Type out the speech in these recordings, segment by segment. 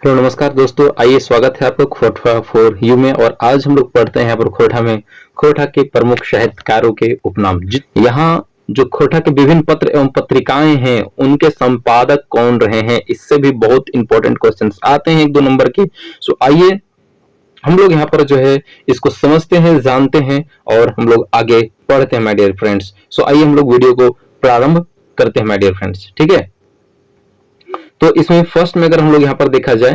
Hello नमस्कार दोस्तों, आइए स्वागत है आपका खोरठा फॉर यू में। और आज हम लोग पढ़ते हैं यहाँ पर खोरठा में खोरठा के प्रमुख साहित्यकारों के उपनाम। यहाँ जो खोरठा के विभिन्न पत्र एवं पत्रिकाएं हैं उनके संपादक कौन रहे हैं, इससे भी बहुत इंपॉर्टेंट क्वेश्चंस आते हैं 1-2 नंबर के। सो आइए हम लोग यहाँ पर जो है इसको समझते हैं, जानते हैं और हम लोग आगे पढ़ते हैं माय डियर फ्रेंड्स। सो आइए हम लोग वीडियो को प्रारंभ करते हैं माय डियर फ्रेंड्स, ठीक है। तो इसमें फर्स्ट में अगर हम लोग यहाँ पर देखा जाए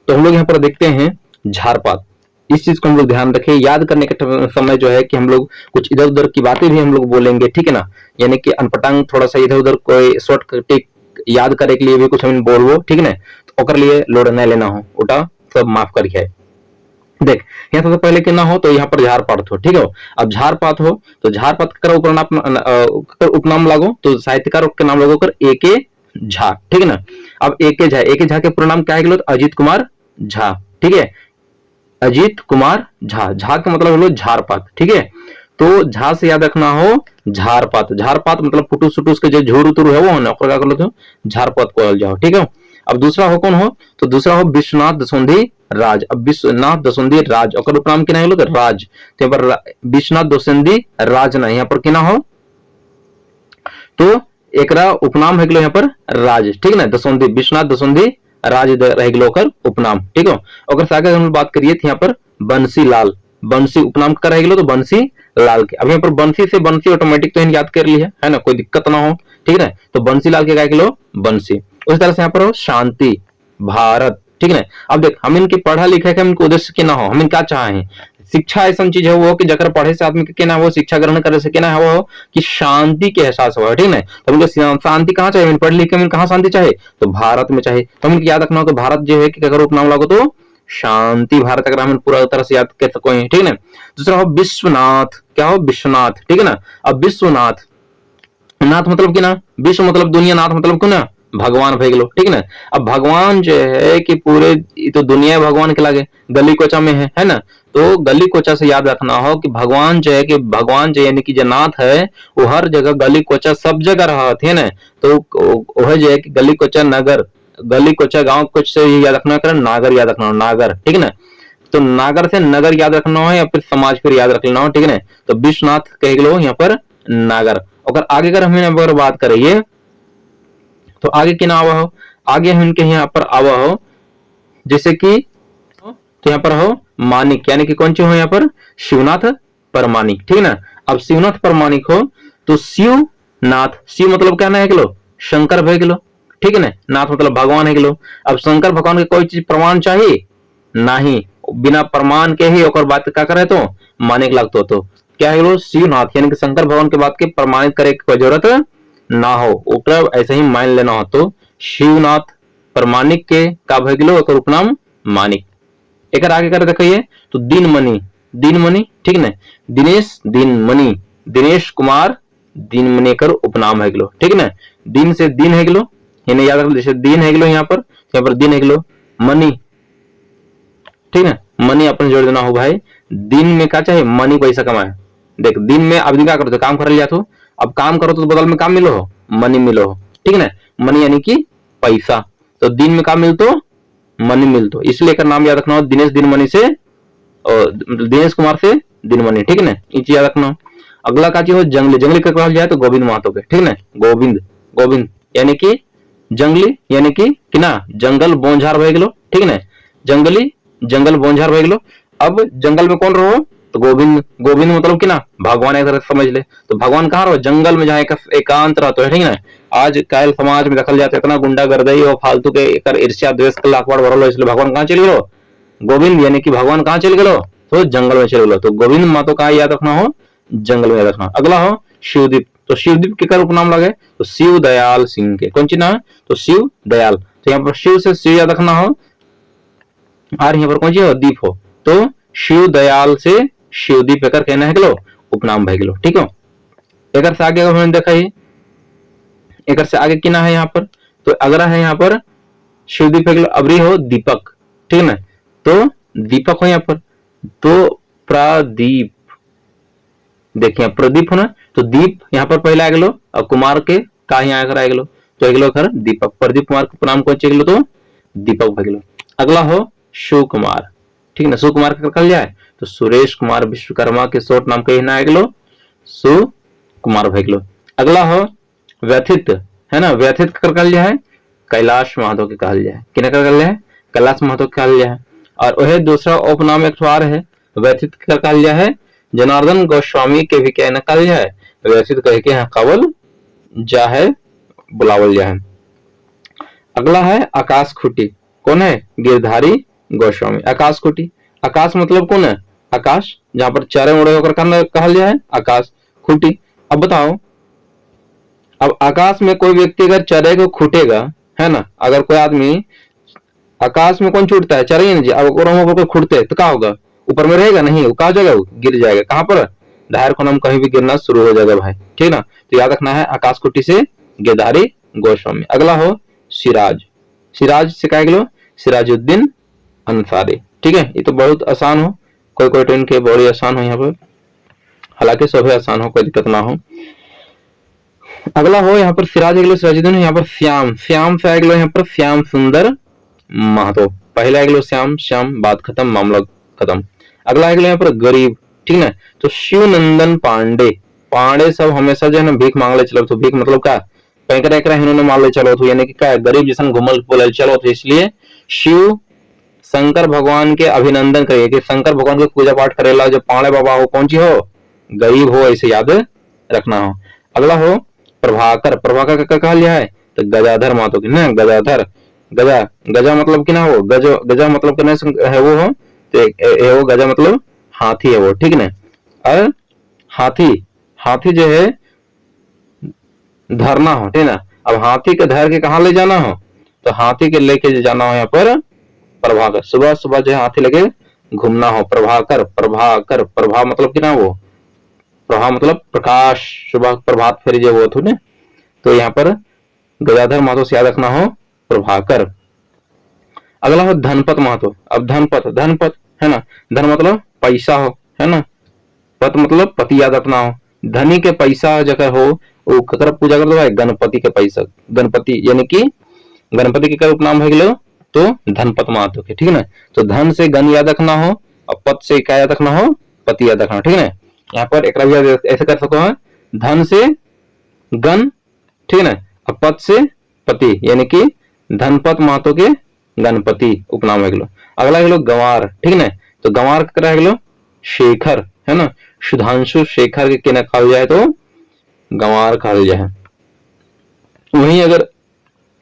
तो हम लोग यहाँ पर देखते हैं झारपात। इस चीज को हम लोग ध्यान रखें, याद करने के समय जो है कि हम लोग कुछ इधर उधर की बातें भी हम लोग बोलेंगे, ठीक है ना। यानी कि अनपटांग थोड़ा सा इधर उधर कोई शॉर्ट टिक याद करे के लिए भी कुछ हम बोलबो, ठीक है ना। तो ओकर लिए लोड नहीं लेना हो, उटा सब माफ करिए। देख यहाँ सबसे पहले के ना हो तो यहाँ पर झारपात हो, ठीक है। अब झारपात हो तो झारपात का उपनाम लागो तो साहित्यकार के नाम लगो कर एके झा, ठीक है ना। अब एके झा के पूरा नाम क्या है? अजीत कुमार झा, ठीक है। अजीत कुमार झा, झा का मतलब है झारपात, ठीक है। तो झा से याद रखना हो झारपात। झारपात मतलब फुटूस फुटूस के जो झूर उतुर है वो ना क्या कर लो झारपात को जाओ, ठीक है। अब दूसरा हो कौन हो तो दूसरा हो विश्वनाथ दसौंधी राज। अब विश्वनाथ दसौंधी राज और उपनाम के नाम राज, तो यहाँ पर विश्वनाथ दसौंधी राज ना यहाँ पर क्या हो तो एकरा उपनाम है यहाँ पर राज, ठीक है ना। दसौंधी विश्वनाथ दसौंधी राज रह उपनाम, ठीक है। और आगे हम बात करिए यहाँ पर बंसी लाल, बंसी उपनाम का रह तो बंसी लाल के। अब यहाँ पर बंसी से बंसी ऑटोमेटिक तो याद कर लिया है ना, कोई दिक्कत ना हो, ठीक है। तो बंसी लाल के क्या किलो बंसी। उस तरह से यहाँ पर हो शांति भारत, ठीक है। अब देख हम इनकी पढ़ा लिखा के इनको उद्देश्य के ना हो, हम इनका चाहे शिक्षा ऐसा चीज है वो कि जकर पढ़े से आदमी के ना वो शिक्षा ग्रहण करे से ना वो कि शांति के एहसास हो, ठीक है। तो हमको शांति कहाँ चाहिए? पढ़ लिख के कहाँ शांति चाहे तो भारत में चाहे। तो हम याद रखना हो तो भारत जो है कि अगर उपनाम लागो तो शांति भारत, अगर हम पूरा तरह से याद कर सको, ठीक है। दूसरा हो विश्वनाथ, क्या हो विश्वनाथ, ठीक है ना। अब विश्वनाथ नाथ मतलब कि ना विश्व मतलब दुनिया, नाथ मतलब क्यों ना भगवान भे गलो, ठीक है ना। अब भगवान जो है कि पूरे तो दुनिया भगवान के लागे गली कोचा में है ना। तो गली कोचा से याद रखना हो कि भगवान जो है कि भगवान जो यानी कि जो नाथ है वो हर जगह गली कोचा सब जगह रहा थे ना। तो वह जो है कि गली कोचा नगर, गली कोचा गांव कुछ से याद रखना कर नागर याद रखना हो, नागर, ठीक है ना। तो नागर से नगर याद रखना हो या फिर समाज फिर याद रख लेना हो, ठीक है ना। तो विश्वनाथ कह लो यहाँ पर नागर। अगर आगे अगर हम अगर बात करिए तो आगे क्या आवा हो, आगे इनके यहाँ पर आवा हो जैसे कि तो यहाँ पर हो मानिक, यानी कि कौन सी हो यहाँ पर शिवनाथ परमानिक, ठीक है ना। अब शिवनाथ परमानिक हो तो शिवनाथ, शिव मतलब क्या ना है किलो शंकर भय किलो, ठीक है ना। नाथ मतलब भगवान है किलो। अब शंकर भगवान के कोई चीज प्रमाण चाहिए नहीं, बिना प्रमाण के ही और बात क्या करे तो मानिक लगतो तो क्या है शिवनाथ, यानी कि शंकर भगवान के बात के प्रमाणित करे की कोई जरूरत ना हो, ऐसे ही मान लेना हो। तो शिवनाथ प्रमाणिक के का भगिलो उपनाम मानिक। एक आगे कर देखिए तो दिनमणि, दिनमणि, ठीक है। दिनेश दिनमणि, दिनेश कुमार दिनमणि कर उपनाम है गिलो, ठीक है ना। दिन से दिन है गिलो, यानी याद रख जैसे दिन है गिलो यहाँ पर दिन है गिलो मनी, ठीक है। मनी अपन जोड़ देना हो भाई, दिन में क्या चाहिए मनी पैसा कमाए। देख दिन में अब क्या करो तो काम कर लिया तो अब काम करो तो बदल में काम मिलो हो मनी मिलो हो, ठीक है ना। मनी यानी कि पैसा, तो दिन में काम मिलतो मनी मिलतो, इसलिए का नाम याद रखना हो दिनेश दिनमणि से और दिनेश कुमार से दिनमणि, ठीक है ना। ये चीज याद रखना। अगला का चीज हो जंगली, जंगली का कहा जाए तो गोविंद महतो के, ठीक है ना। गोविंद, गोविंद यानी कि जंगली, यानी कि ना जंगल बोझार भय गेलो, ठीक है ना। जंगली जंगल बोझार भय गेलो। अब जंगल में कौन रहो तो गोविंद, गोविंद मतलब कि ना भगवान एक तरह समझ ले। तो भगवान कहाँ रहो जंगल में जहाँ एकांत रहते है, ठीक है ना। आज कायल समाज में देखल जाता है इतना गुंडागर्दी और फालतू के ईर्ष्या द्वेष के लाखवाड़ भरल, इसलिए भगवान कहाँ चल गलो गोविंद, यानी कि भगवान कहाँ चल गलो तो जंगल में चल गलो। तो गोविंद मातो कहाँ याद रखना हो जंगल में याद रखना। अगला हो शिवदीप, तो शिवदीप के कर उपनाम लगे तो शिव दयाल सिंह के, कौन सी ना है तो शिव दयाल। तो यहाँ पर शिव से शिव याद रखना हो और यहाँ पर कौन सी हो दीप हो, तो शिव दयाल से शिवदीप एकर कहना है गिलो उपनाम भय गिलो, ठीक है। एकर से आगे हमने देखा ही एकर से आगे किना है यहाँ पर तो अगला है यहाँ पर शिवदीप है अबरी हो दीपक, ठीक है ना। तो दीपक हो यहाँ पर तो प्रदीप, देखिए प्रदीप हो ना तो दीप यहाँ पर पहले आ गलो और कुमार के का यहाँ आकर आ गलो तो अगलो घर दीपक, प्रदीप कुमार के नाम कौन चे गलो तो दीपक भय गलो। अगला हो शिव कुमार, ठीक ना, शिव कुमार का कर लिया है तो सुरेश कुमार विश्वकर्मा के शॉर्ट नाम कही ना गलो शिव कुमार भाई। अगला हो व्यथित, है ना, व्यथित कर लिया है कैलाश महतो के कहल जाए, किने कर लिया है कैलाश महतो के कहल जाए। और वह दूसरा उपनाम एक बार है व्यथित कर कहल जाए है जनार्दन गोस्वामी के भी कहना कहल जाए व्यथित कह के यहाँ कवल जा है बुलावल जाए। अगला है आकाश खुटी, कौन है गिरधारी गोस्वामी। आकाश खुटी, आकाश मतलब कौन है आकाश, जहां पर चारे उड़े होकर कहल जाए आकाश खुटी। अब बताओ, अब आकाश में कोई व्यक्ति अगर चरे को खुटेगा, है ना, अगर कोई आदमी आकाश में कौन छूटता है चरे नहीं जी, अब कोई खुटते तो क्या होगा, ऊपर में रहेगा नहीं, वो कहा जाएगा, वो गिर जाएगा कहां पर दाहिर कोना में कहीं भी गिरना शुरू हो जाएगा भाई, ठीक ना। तो याद रखना है आकाश कुटी से गिरधारी गोस्वामी। अगला हो सिराज, सिराज से क्या गिलो सिराजुद्दीन अंसारी, ठीक है। ये तो बहुत आसान हो, कोई कोई ट्रेन के बड़ी आसान हो यहाँ पर, हालांकि सभी आसान हो, कोई दिक्कत ना हो। अगला हो यहाँ पर सिराज अगलो सिराजुद्दीन, यहाँ पर श्याम, श्याम से अगलो यहाँ पर श्याम सुंदर महतो, पहला अगलो श्याम, श्याम बात खत्म मामला खत्म। अगला अगलो यहाँ पर गरीब, ठीक ना, तो शिवनंदन पांडे, पांडे सब हमेशा जो है ना भीख मांगले चलो, तो भीख मतलब क्या पैंकर एक इन्होंने मान ले चलो, तो यानी कि क्या गरीब जैसा घुमल बोले चलो, तो इसलिए शिव शंकर भगवान के अभिनंदन करिए कि शंकर भगवान की पूजा पाठ करेला जो पांडे बाबा हो कौन सी हो गरीब हो, ऐसे याद रखना हो। अगला हो प्रभाकर, प्रभाकर का कहा लिया है तो गजाधर मातो की ना, गजाधर, गजा, गजा मतलब कि ना हो गजो, गजा मतलब कि है वो हो तो वो गजा मतलब हाथी है वो, ठीक ना। और हाथी, हाथी जो है धरना हो, ठीक ना। अब हाथी के धर के कहा ले जाना हो तो हाथी के लेके जाना हो यहाँ पर प्रभाकर, सुबह सुबह जो है हाथी लेके घूमना हो, प्रभाकर, प्रभाकर, प्रभा मतलब कि ना वो प्रभा मतलब प्रकाश, सुबह प्रभात फेरी जो वो थे, तो यहाँ पर गजाधर महतो से याद रखना हो प्रभाकर। अगला हो धनपत महतो, अब धनपत, धनपत है ना, धन मतलब पैसा हो, है ना, पत मतलब पति याद रखना हो, धनी के पैसा जगह हो वो ककर पूजा कर दो भाई गणपति के पैसा, गणपति यानी कि गणपति के उपनाम है गलो तो धनपत महतो के, ठीक है ना। तो धन से गण याद रखना हो और पद से क्या याद रखना हो पति याद रखना, ठीक है ना। यहाँ पर एक ऐसे कर सको है धन से गण, ठीक है ना, और पद से पति यानी कि धनपत महतो के गणपति उपनाम है गलो। अगला है गंवार, ठीक है ना, तो गंवार का है शेखर, है ना, सुधांशु शेखर के ना खाल जाए तो गंवार खाल जाए। वहीं अगर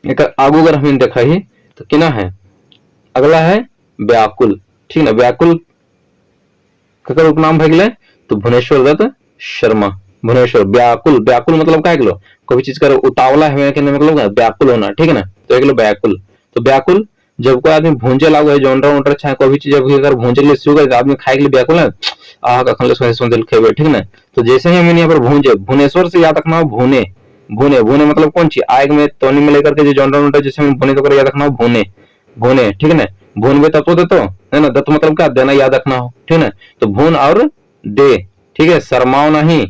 एक आगू अगर हमें देखा ही तो किना है, अगला है व्याकुल, ठीक ना, व्याकुल का उपनाम है गले तो भुवनेश्वर दत्त शर्मा, भुवनेश्वर। व्याकुल, व्याकुल मतलब क्या है कोई चीज कर उतावला है मतलब व्याकुल होना, ठीक है ना, तो एक व्याकुल। तो व्याकुल जब कोई आदमी भूंजे लागू है जोनरा वोनरा चाहे कोई भी चीज अगर भूंजे के लिए शुरू करे आदमी खाए के लिए व्याकुल है आह कखन ले सुंदर खेबे, ठीक ना। तो जैसे ही हमने यहाँ पर भूंजे, भुवनेश्वर से याद रखना भूने, भूने, भूने मतलब कौन चीज आग में तोनी में लेकर के जो जोनरा वोनरा जैसे हम भूने तो याद रखना भूने, भूने, ठीक है ना। भून में तत्व देतो है ना, दत्त मतलब क्या देना याद रखना हो, ठीक है। तो भून और दे, ठीक है, शर्माओ नहीं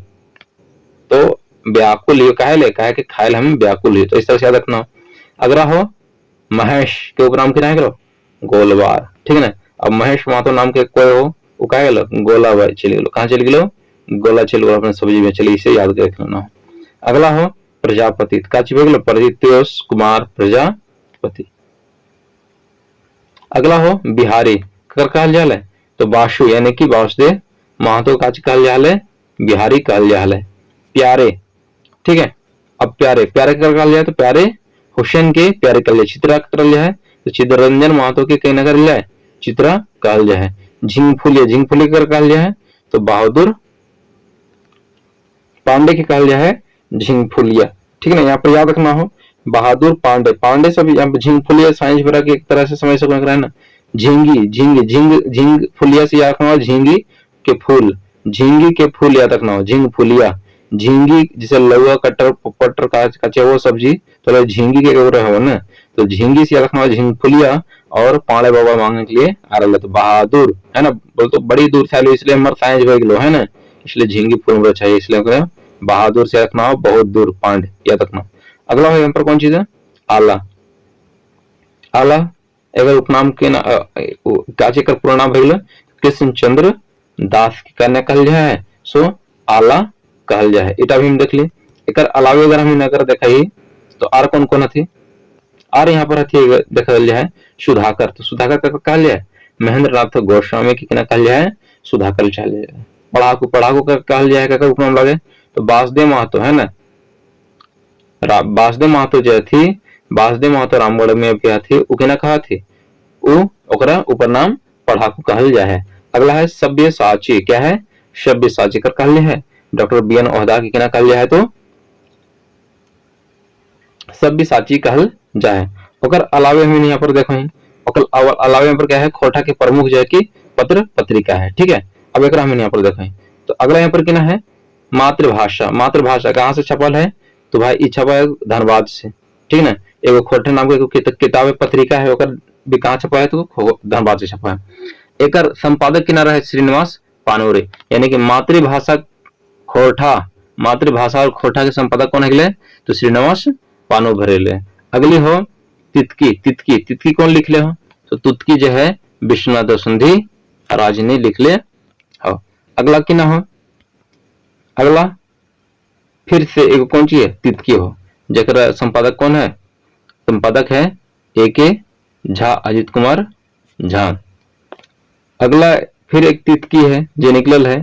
तो व्याकुल ये कहे कि खायल हम व्याकुल ही, तो इस तरह से याद रखना हो। अगला हो महेश के उपनाम के नाम गोलवार, ठीक है ना। अब महेश महतो नाम के कोई हो वो कहा गलो गोला चली गलो, कहाँ चली गलो गोला चली गलो अपने सब्जी में, चली इसे याद रख लेना हो। अगला हो प्रजापति, का चीज प्रदित्योष कुमार प्रजापति। अगला हो बिहारी कर कहल जाल है तो बासु यानी कि वासुदेव महतो का कहल जाल है बिहारी कहल जाल है। प्यारे, ठीक है, अब प्यारे, प्यारे कर कहल जाए तो प्यारे हुसैन के प्यारे कहल जाए। चित्रा कर जाए तो चित्ररंजन महतो के कहना कर जाए चित्रा कहल जाए। झिंगफुलिया, झिंगफुली कर कहल जाए तो बहादुर पांडे के कहल जाए झिंगफुलिया, ठीक है ना। यहाँ पर याद रखना हो बहादुर पांडे, पांडे सब यहाँ पे झिंगफुलिया साइंस भरा के एक तरह से समझ सको है ना। झिंगी, झिंग, झिंग, झिंग फुलिया से याद रखना हो झिंगी के फूल, झिंगी के फूल याद रखना हो झिंग फुलिया। झिंगी जैसे लौका कटर पटर कचे वो सब्जी तो झिंगी के हो ना, तो झिंगी से याद रखना हो झिंग फुलिया। और पाड़े बाबा मांगने के लिए आ रहा तो बहादुर, है ना, बोल तो बड़ी दूर से इसलिए हमारे साइंस भर है ना, इसलिए झिंगी फूल चाहिए, इसलिए बहादुर से रखना हो बहुत दूर पांड याद रखना। अगला है यहाँ पर कौन चीज है आला, आला अगर उपनाम के काचे कर पूरा नाम भइल कृष्ण चंद्र दास के कन्या कहल जाए है, सो आला कहल जाए है। इटा भी हम देख ली। एकर अलावे अगर हम नगर देखाई तो आर कौन कौन थी, आर यहाँ पर हथी देखल जाए सुधाकर, तो सुधाकर का कहल जाए महेंद्र नाथ गोस्वामी की कहल जाए सुधाकर कहल जाए। पढ़ाकू का कहल जाए का उपनाम लगे तो वासुदेव महतो है ना, वासुदेव महतो जो थी, वासुदेव महतो रामगढ़ में भी थी, उ केना कहा थी, उ ओकरा ऊपर नाम पढ़ाकू कहल जाए है। अगला है सब्यसाची, क्या है सब्यसाची कर कहल है। Doctor BN. ओहदा की केना कहल जाए तो सब्यसाची कहल जाए। ओकर अलावे हम यहाँ पर देखो ओकर अलावे यहाँ पर क्या है खोटा के प्रमुख जो है कि पत्र पत्रिका है, ठीक है। अब एक हम यहाँ पर देखें तो अगला यहाँ पर क्या है मातृभाषा। मातृभाषा कहाँ से छपल है तो भाई ई छपा है धनबाद से, ठीक है ना। एगो खोटे नाम के किताब पत्रिका है, ओकर भी कहाँ छपा है तो धनबाद से छपा है। एकर संपादक किनारा है श्रीनिवास पानोरे, यानी कि मातृभाषा खोटा, मातृभाषा और खोटा के संपादक कौन है तो श्रीनिवास पानो भरेले। अगली हो तितकी, तितकी तितकी कौन लिख ले हो तो तुतकी जो है विश्वनाथ संधि राज ने लिख ले हो। अगला की ना हो, अगला फिर से एक कौन सी है तितकी हो, जरा संपादक कौन है, संपादक है A.K. झा, अजित कुमार झा। अगला फिर एक तितकी है जो निकलल है,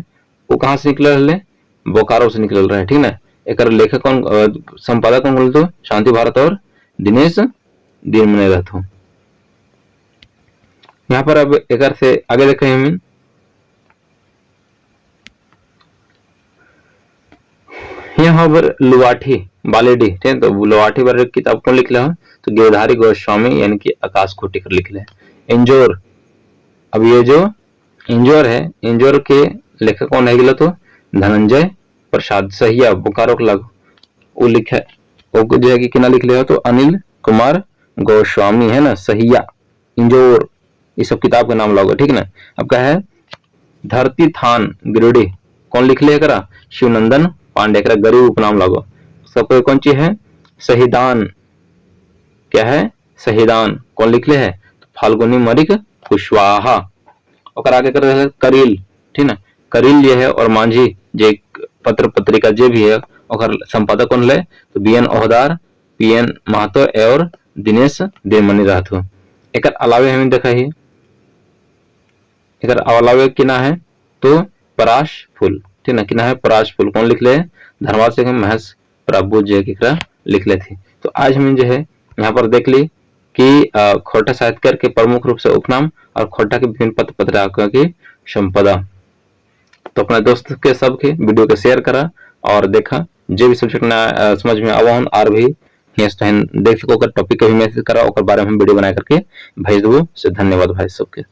वो कहां से निकलल है बोकारो से निकल रहा है, ठीक ना। एक लेखक कौन संपादक कौन बोलते शांति भारत और दिनेश दिनमने रहते। यहाँ पर अब एक से आगे देखें हम यहाँ पर लुवाठी बालेडी, ठीक है। तो लुवाठी पर किताब कौन लिख रहा है तो गिरधारी गोस्वामी यानी कि आकाश कोटिकर लिख ले। इंजोर, अब ये जो इंजोर है, इंजोर के लेखक कौन है तो धनंजय प्रसाद सहिया बोकारो के लग वो लिखा है, वो जो है कि किना लिख ले तो अनिल कुमार गोस्वामी है ना, सहिया इंजोर, ये सब किताब का नाम लगो, ठीक ना। अब क्या है धरती थान गिरिडीह कौन लिख ले करा शिवनंदन पांडे, करा गरीब उपनाम लगो। सबको कौन ची है शहीदान, क्या है शहीदान कौन लिख ले है तो फाल्गुनी मरिक कुशवाहा। और आगे कर करील, ठीक ना। करील ये है और मांझी जे पत्र पत्रिका जे भी है और संपादक कौन ले तो बी.एन. ओहदार, पी.एन. महतो और दिनेश देवमणि राठौर। एक अलावे हमें देखा ही एक अलावे किना है तो पराश फूल, ठीक ना, किना है पराश फूल कौन लिख ले धनबाद से महेश प्रभु जो है लिख ले थी। तो आज हम जो है यहाँ पर देख ली कि खोटा साहित्यकार के प्रमुख रूप से उपनाम और खोटा के विभिन्न पत्र पत्रिका की संपदा। तो अपने दोस्त के सब के वीडियो के शेयर करा और देखा जो भी सब्जेक्ट ना समझ में आवा आर भी देख सको टॉपिक के भी मैसेज करा और बारे में हम वीडियो बना करके भेज दो। से धन्यवाद भाई सबके।